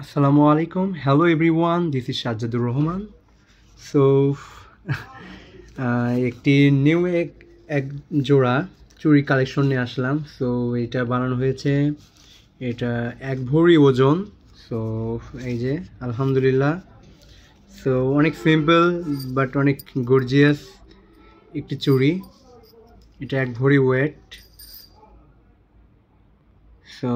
Assalamu alaikum. Hello everyone. This is Shajadur Rahman. So একটি new এক জোড়া চুড়ি কালেকশন নিয়ে আসলাম। সো এটা বানানো হয়েছে, এটা এক ভরি ওজন। সো এই যে আলহামদুলিল্লাহ। সো অনেক সিম্পল বাট অনেক গর্জিয়াস একটি চুড়ি। এটা এক ভরি ওয়েট। সো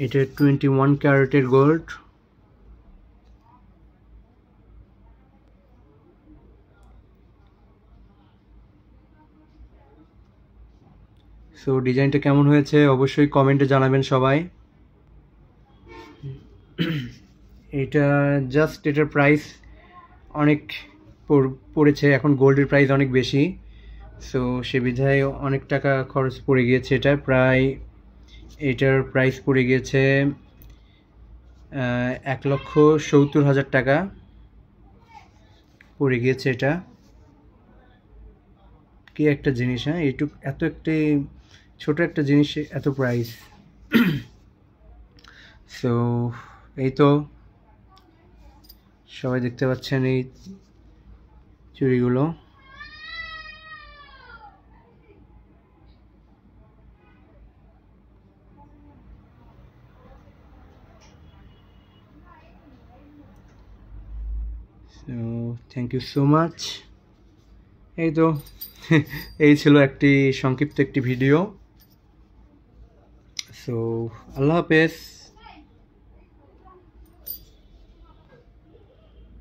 এটা 21 ক্যারেটের গোল্ড। সো ডিজাইনটা কেমন হয়েছে অবশ্যই কমেন্টে জানাবেন সবাই। এটা জাস্ট এটার প্রাইস অনেক পড়েছে, এখন গোল্ডের প্রাইস অনেক বেশি। সো সে বিধায় অনেক টাকা খরচ পড়ে গিয়েছে। এটা প্রায় এটার প্রাইস পড়ে গিয়েছে 1,70,000 টাকা পড়ে গিয়েছে। এটা কি একটা জিনিস, হ্যাঁ এইটুকু এত একটি ছোট একটা জিনিস এত প্রাইস। সো এই তো সবাই দেখতে পাচ্ছেন এই চুড়িগুলো। So thank you so much. এই তো এই ছিল একটি সংক্ষিপ্ত একটি ভিডিও। সো আল্লাহ হাফেজ।